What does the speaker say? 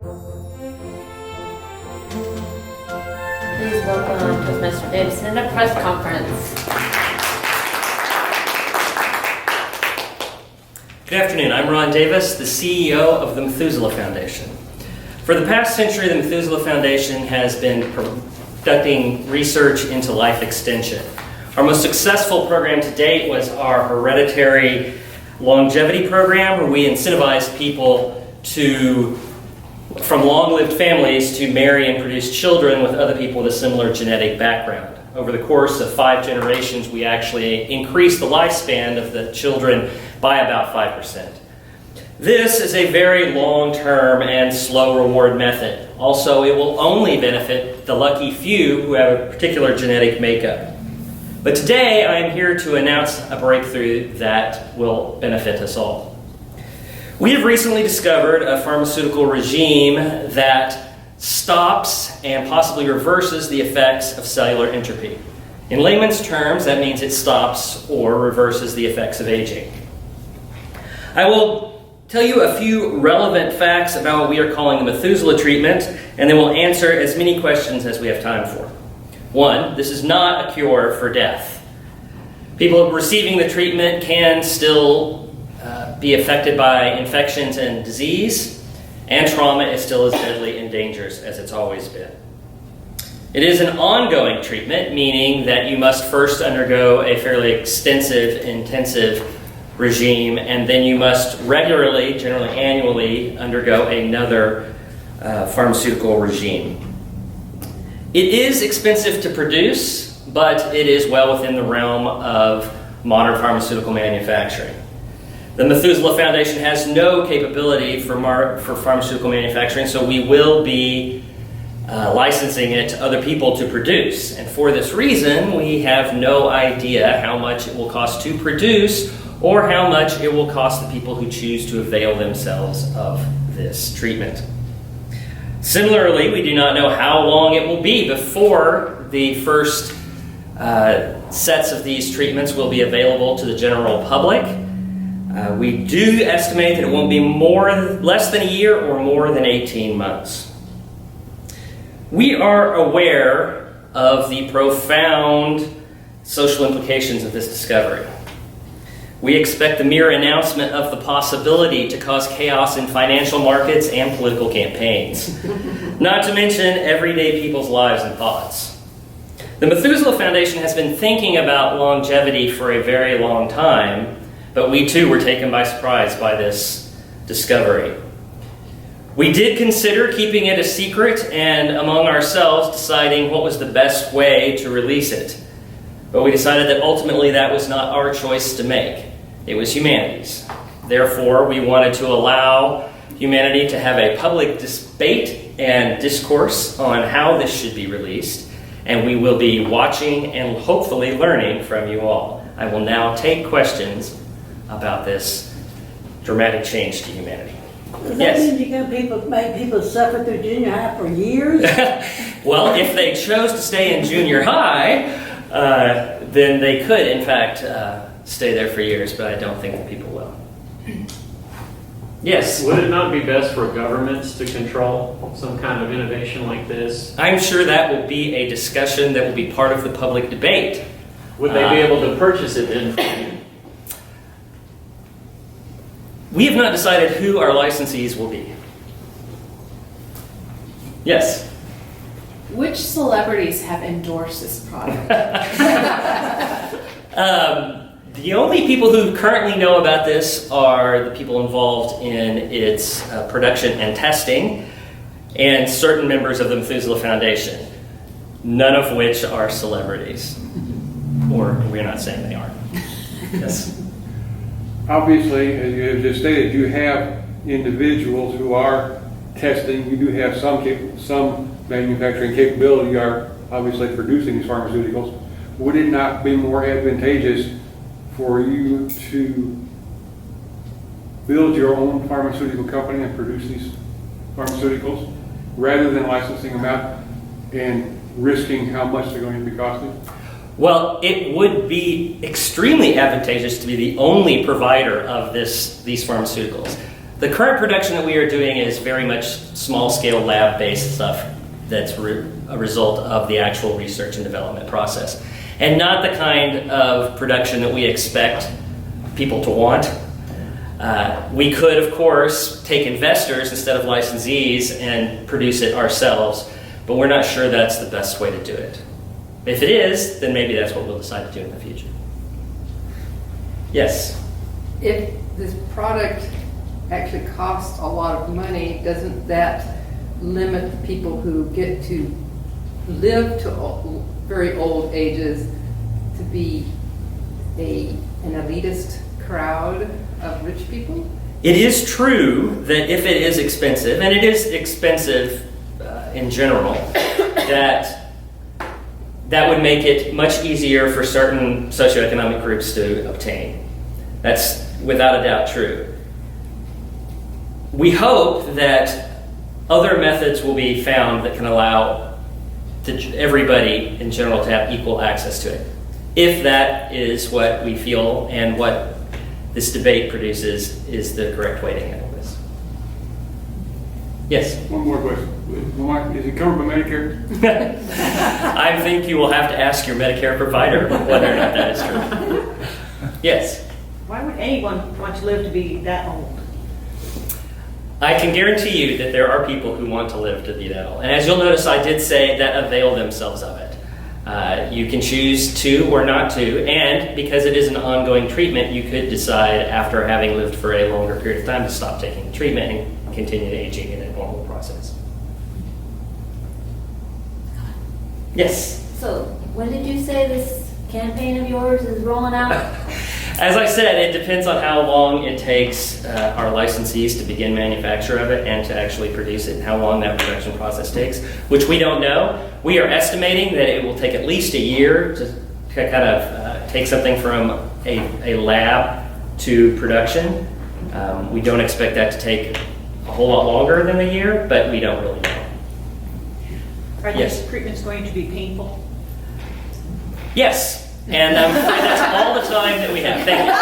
Please welcome Toastmaster Davidson at a press conference. Good afternoon, I'm Ron Davis, the CEO of the Methuselah Foundation. For the past century, the Methuselah Foundation has been conducting research into life extension. Our most successful program to date was our hereditary longevity program, where we incentivized people from long-lived families to marry and produce children with other people with a similar genetic background. Over the course of 5 generations, we actually increased the lifespan of the children by about 5%. This is a very long-term and slow reward method. Also, it will only benefit the lucky few who have a particular genetic makeup. But today, I am here to announce a breakthrough that will benefit us all. We have recently discovered a pharmaceutical regime that stops and possibly reverses the effects of cellular entropy. In layman's terms, that means it stops or reverses the effects of aging. I will tell you a few relevant facts about what we are calling the Methuselah treatment, and then we'll answer as many questions as we have time for. 1, this is not a cure for death. People receiving the treatment can still be affected by infections and disease, and trauma is still as deadly and dangerous as it's always been. It is an ongoing treatment, meaning that you must first undergo a fairly extensive, intensive regime, and then you must regularly, generally annually, undergo another pharmaceutical regime. It is expensive to produce, but it is well within the realm of modern pharmaceutical manufacturing. The Methuselah Foundation has no capability for pharmaceutical manufacturing, so we will be licensing it to other people to produce. And for this reason, we have no idea how much it will cost to produce or how much it will cost the people who choose to avail themselves of this treatment. Similarly, we do not know how long it will be before the first sets of these treatments will be available to the general public. We do estimate that it won't be less than a year or more than 18 months. We are aware of the profound social implications of this discovery. We expect the mere announcement of the possibility to cause chaos in financial markets and political campaigns, not to mention everyday people's lives and thoughts. The Methuselah Foundation has been thinking about longevity for a very long time, but we too were taken by surprise by this discovery. We did consider keeping it a secret and among ourselves deciding what was the best way to release it. But we decided that ultimately that was not our choice to make. It was humanity's. Therefore, we wanted to allow humanity to have a public debate and discourse on how this should be released, and we will be watching and hopefully learning from you all. I will now take questions about this dramatic change to humanity. Does that mean you're going to make people suffer through junior high for years? Well, if they chose to stay in junior high, then they could, in fact, stay there for years, but I don't think that people will. Yes? Would it not be best for governments to control some kind of innovation like this? I'm sure that will be a discussion that will be part of the public debate. Would they be able to purchase it then from you? We have not decided who our licensees will be. Yes? Which celebrities have endorsed this product? The only people who currently know about this are the people involved in its production and testing, and certain members of the Methuselah Foundation, none of which are celebrities. Or we're not saying they are. Yes? Obviously, as you have just stated, you have individuals who are testing. You do have some manufacturing capability. You are obviously producing these pharmaceuticals. Would it not be more advantageous for you to build your own pharmaceutical company and produce these pharmaceuticals rather than licensing them out and risking how much they're going to be costing? Well, it would be extremely advantageous to be the only provider of these pharmaceuticals. The current production that we are doing is very much small-scale lab-based stuff that's a result of the actual research and development process, and not the kind of production that we expect people to want. We could, of course, take investors instead of licensees and produce it ourselves, but we're not sure that's the best way to do it. If it is, then maybe that's what we'll decide to do in the future. Yes? If this product actually costs a lot of money, doesn't that limit the people who get to live to very old ages to be an elitist crowd of rich people? It is true that if it is expensive, and it is expensive in general, that would make it much easier for certain socioeconomic groups to obtain. That's without a doubt true. We hope that other methods will be found that can allow everybody in general to have equal access to it. If that is what we feel and what this debate produces is the correct way to handle this. Yes? One more question. Is it covered by Medicare? I think you will have to ask your Medicare provider whether or not that is true. Yes? Why would anyone want to live to be that old? I can guarantee you that there are people who want to live to be that old. And as you'll notice, I did say that avail themselves of it. You can choose to or not to, and because it is an ongoing treatment, you could decide after having lived for a longer period of time to stop taking the treatment and continue aging in a normal process. Yes. So, when did you say this campaign of yours is rolling out? As I said, it depends on how long it takes our licensees to begin manufacture of it and to actually produce it, and how long that production process takes, which we don't know. We are estimating that it will take at least a year to kind of take something from a lab to production. We don't expect that to take a whole lot longer than a year, but we don't really know. Are Yes. these treatments going to be painful? Yes, and I'm afraid that's all the time that we have. Thank you.